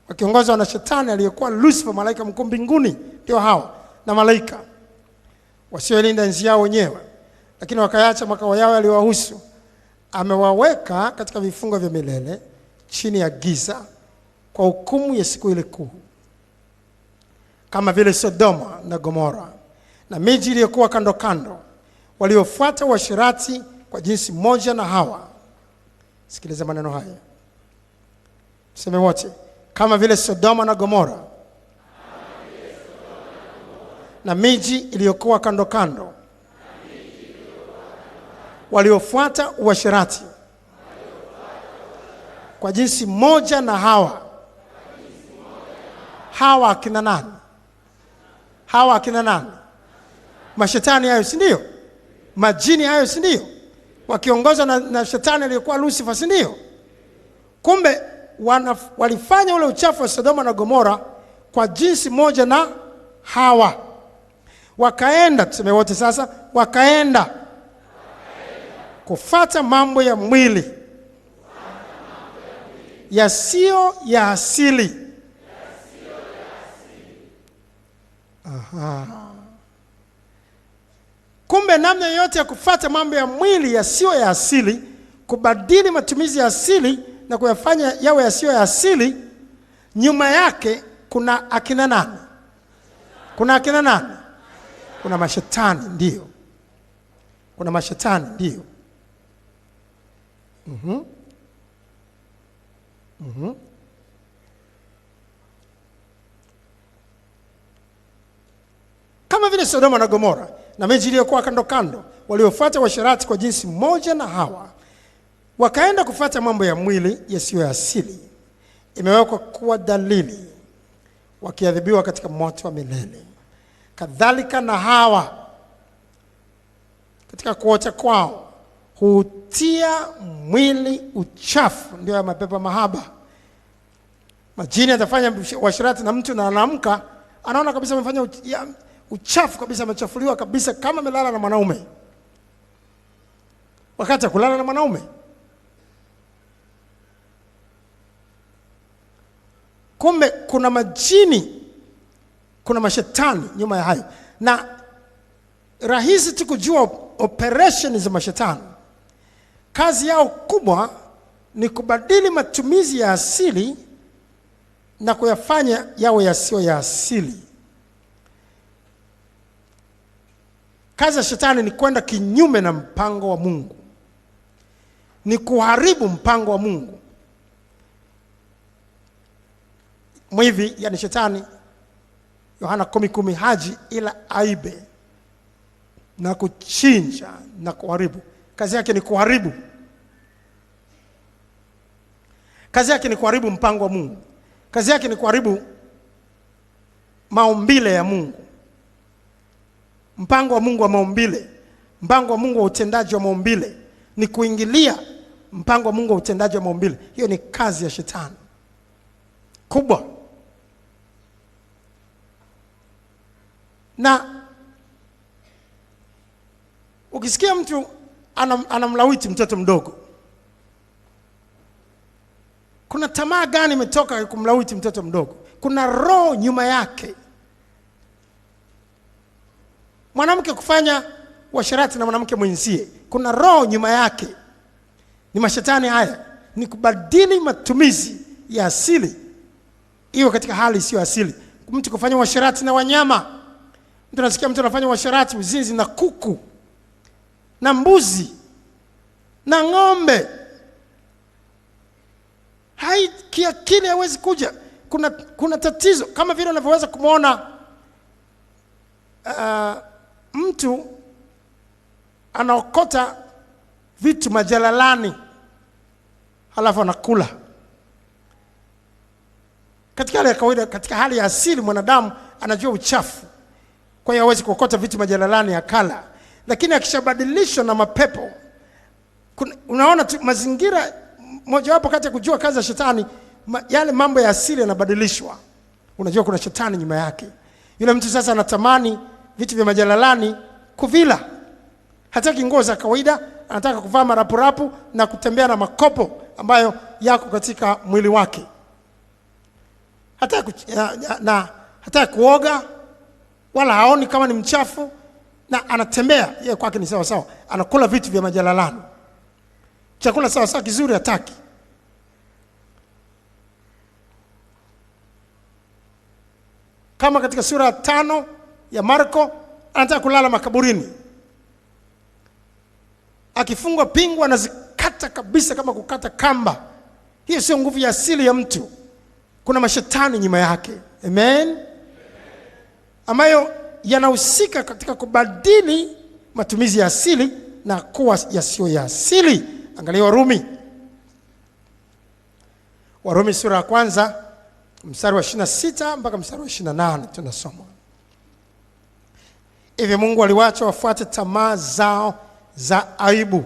wakiongozwa na shetani aliyekuwa Lucifer, malaika mkuu mbinguni. Ndio hao na malaika. wasiolinda nchi yao wenyewe, lakini wakaacha makao yao yaliyowahusu. Amewaweka katika vifungo vya milele chini ya giza kwa hukumu ya siku ile kuu, kama vile Sodoma na Gomora na miji iliyokuwa kando kando, waliofuata uasherati kwa jinsi moja na Hawa. Sikiliza maneno haya, tuseme wote: kama vile Sodoma na Gomora na miji iliyokuwa kando kando, waliofuata uasherati kwa jinsi moja na Hawa. Hawa akina nani? Hawa akina nani? Mashetani hayo, si ndio? Majini hayo, si ndio? Wakiongozwa na shetani aliyekuwa Lucifer, si ndio? Kumbe walifanya ule uchafu wa Sodoma na Gomora kwa jinsi moja na Hawa. Wakaenda, tuseme wote sasa, wakaenda kufuata mambo ya mwili yasiyo ya asili. Aha. Kumbe namna yote ya kufuata mambo ya mwili yasiyo ya asili, kubadili matumizi ya asili na kuyafanya yawe yasiyo ya asili, nyuma yake kuna akina nani? Kuna akina nani? Kuna mashetani, ndio. Kuna mashetani, ndio. Kama vile Sodoma na Gomora na miji iliyokuwa kando kando, waliofuata uasherati kwa jinsi moja na Hawa, wakaenda kufuata mambo ya mwili yasiyo ya asili, imewekwa kuwa dalili, wakiadhibiwa katika moto wa milele. Kadhalika na Hawa katika kuota kwao hutia mwili uchafu, ndio ya mapepo mahaba. Majini atafanya uasherati na mtu na anaamka anaona kabisa amefanya uchafu kabisa, amechafuliwa kabisa, kama amelala na mwanaume wakati ya kulala na mwanaume. Kumbe kuna majini, kuna mashetani nyuma ya hayo, na rahisi tu kujua operation za mashetani. Kazi yao kubwa ni kubadili matumizi ya asili na kuyafanya yawe yasiyo ya asili. Kazi ya shetani ni kwenda kinyume na mpango wa Mungu, ni kuharibu mpango wa Mungu. Mwivi, yani shetani, Yohana 10:10, haji ila aibe na kuchinja na kuharibu. Kazi yake ni kuharibu. Kazi yake ni kuharibu mpango wa Mungu. Kazi yake ni kuharibu maumbile ya Mungu. Mpango wa Mungu wa maumbile, mpango wa Mungu wa utendaji wa maumbile ni kuingilia mpango wa Mungu wa utendaji wa maumbile. Hiyo ni kazi ya shetani kubwa. Na ukisikia mtu anamlawiti mtoto mdogo, kuna tamaa gani imetoka kumlawiti mtoto mdogo? Kuna roho nyuma yake. Mwanamke kufanya uasherati na mwanamke mwenzie, kuna roho nyuma yake. Ni mashetani haya, ni kubadili matumizi ya asili hiyo katika hali isiyo asili. Mtu kufanya uasherati na wanyama. Mtu anasikia mtu anafanya uasherati, uzinzi na kuku na mbuzi na ng'ombe. Hai kiakili hawezi kuja. Kuna tatizo, kama vile unavyoweza kumwona mtu anaokota vitu majalalani halafu anakula. Katika hali ya kawaida, katika hali ya asili, mwanadamu anajua uchafu, kwa hiyo hawezi kuokota vitu majalalani akala. Lakini akishabadilishwa na mapepo, unaona tu mazingira. Mojawapo kati ya kujua kazi ya shetani, yale mambo ya asili yanabadilishwa. Unajua kuna shetani nyuma yake. Yule mtu sasa anatamani vitu vya majalalani kuvila. Hataki nguo za kawaida, anataka kuvaa marapurapu na kutembea na makopo ambayo yako katika mwili wake. Hataki kuoga, wala haoni kama ni mchafu. na anatembea, yeye kwake ni sawa sawa, anakula vitu vya majalalani, chakula sawa sawa kizuri hataki. Kama katika sura ya 5 ya Marko, anataka kulala makaburini, akifungwa pingu anazikata kabisa kama kukata kamba. Hiyo sio nguvu ya asili ya mtu, kuna mashetani nyuma yake. Amen. Ambayo yanahusika katika kubadili matumizi ya asili na kuwa yasiyo ya asili. Angalia Warumi sura ya 1 mstari wa 26 mpaka mstari wa 28 tunasoma. Hivi Mungu aliwacha wafuate tamaa zao za aibu,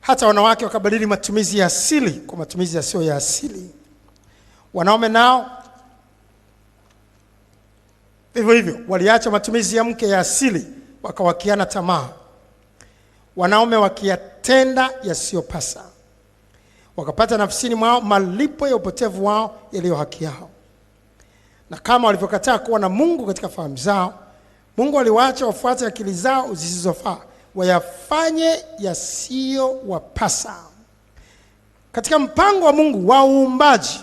hata wanawake wakabadili matumizi ya asili kwa matumizi yasiyo ya asili. Wanaume nao hivyo hivyo waliacha matumizi ya mke ya asili, wakawakiana tamaa. Wanaume wakiyatenda yasiyopasa, wakapata nafsini mwao malipo ya upotevu wao yaliyo haki yao. Na kama walivyokataa kuwa na Mungu katika fahamu zao, Mungu aliwaacha wafuate akili zao zisizofaa, wayafanye yasiyowapasa. Katika mpango wa Mungu wa uumbaji,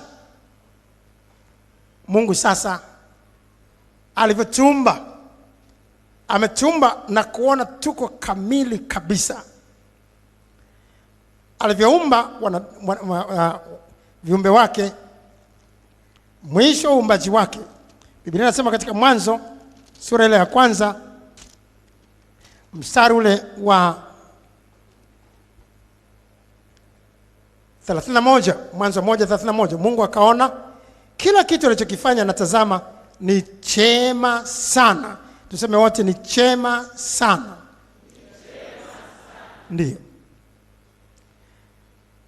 Mungu sasa alivyotuumba, ametuumba na kuona tuko kamili kabisa. Alivyoumba viumbe wake, mwisho wa uumbaji wake, Biblia inasema katika Mwanzo sura ile ya 1 mstari ule wa 31, Mwanzo 1:31, Mungu akaona kila kitu alichokifanya, natazama ni chema sana. Tuseme wote, ni chema sana. Ndiyo.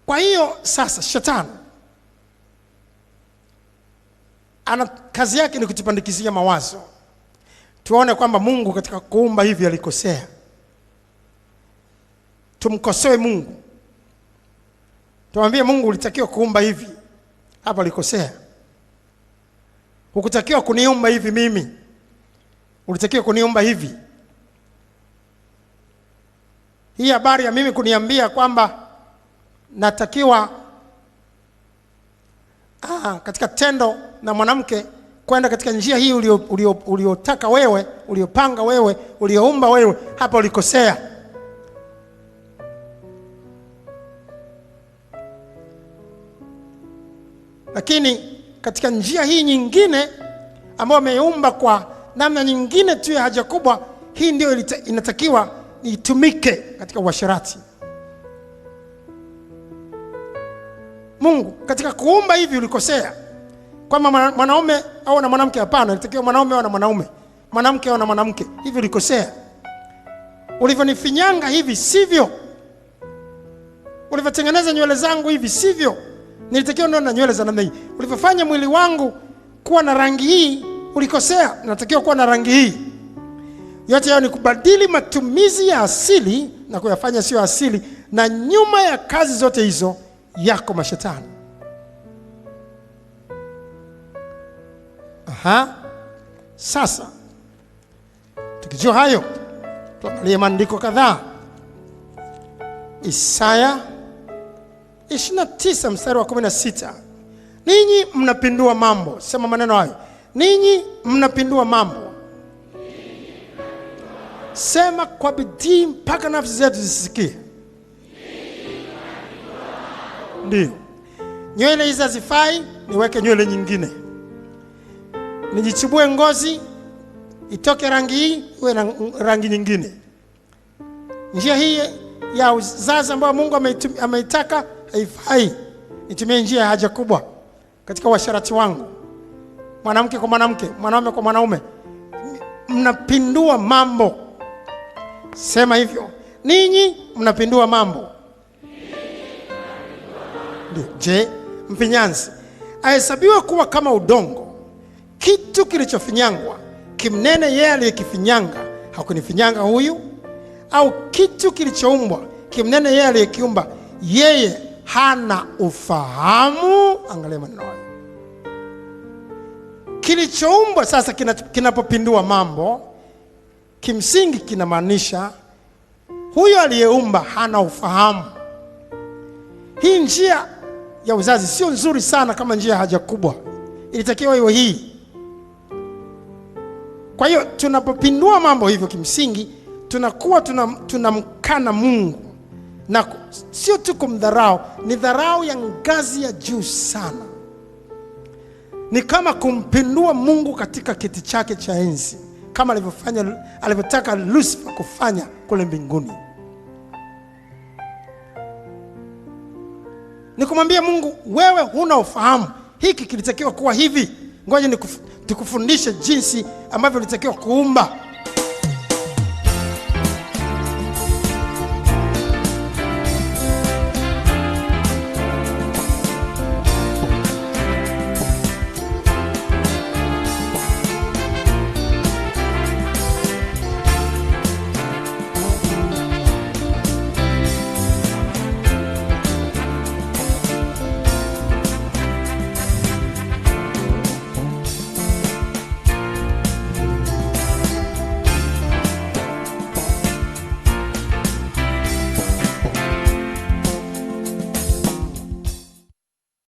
Kwa hiyo sasa shetani ana kazi yake ni kutupandikizia mawazo, tuone kwamba Mungu katika kuumba hivi alikosea. Tumkosoe Mungu, tumwambie Mungu, ulitakiwa kuumba hivi, hapa alikosea. Hukutakiwa kuniumba hivi mimi, ulitakiwa kuniumba hivi. Hii habari ya mimi kuniambia kwamba natakiwa katika tendo na mwanamke kwenda katika njia hii uliotaka wewe, uliopanga wewe, ulioumba wewe, hapa ulikosea. Lakini katika njia hii nyingine ambayo ameumba kwa namna nyingine tu ya haja kubwa, hii ndio inatakiwa itumike katika uasherati. Mungu katika kuumba hivi ulikosea, kwamba mwanaume au na mwanamke. Hapana, ilitakiwa mwanaume au na mwanaume, mwanamke au na mwanamke. Hivi ulikosea. Ulivyonifinyanga hivi sivyo. Ulivyotengeneza nywele zangu hivi sivyo. Nilitakiwa ndio na nywele za namna hii. Ulivyofanya mwili wangu kuwa na rangi hii ulikosea, natakiwa kuwa na rangi hii. Yote hayo ni kubadili matumizi ya asili na kuyafanya sio asili, na nyuma ya kazi zote hizo yako mashetani. Sasa tukijua hayo, tuangalie maandiko kadhaa. Isaya 29 mstari wa 16. Ninyi mnapindua mambo. Sema maneno hayo. Ninyi mnapindua mambo. Sema kwa bidii mpaka nafsi zetu zisikie. Ndio. Nywele hizi hazifai, niweke nywele nyingine. Nijichubue ngozi, itoke rangi hii, uwe na rangi nyingine. Njia hii ya uzazi ambayo Mungu ameitaka haifai. Nitumie njia ya haja kubwa katika uasherati wangu. Mwanamke kwa mwanamke, mwanaume kwa mwanaume. Mnapindua mambo. Sema hivyo. Ninyi mnapindua mambo. Je, mfinyanzi ahesabiwa kuwa kama udongo, kitu kilichofinyangwa? Kimnene yeye aliyekifinyanga, hakunifinyanga huyu? Au kitu kilichoumbwa, kimnene yeye aliyekiumba, yeye hana ufahamu? Angalia maneno hayo. Kilichoumbwa sasa kinapopindua mambo, kimsingi kinamaanisha huyo aliyeumba hana ufahamu. Hii njia ya uzazi sio nzuri sana kama njia ya haja kubwa. Ilitakiwa iwe hii. Kwa hiyo tunapopindua mambo hivyo, kimsingi tunakuwa tunamkana Mungu, na sio tu kumdharau, ni dharau ya ngazi ya juu sana. Ni kama kumpindua Mungu katika kiti chake cha enzi, kama alivyotaka Lucifer kufanya kule mbinguni. Ni kumwambia Mungu, wewe huna ufahamu, hiki kilitakiwa kuwa hivi, ngoja tukufundishe jinsi ambavyo ulitakiwa kuumba.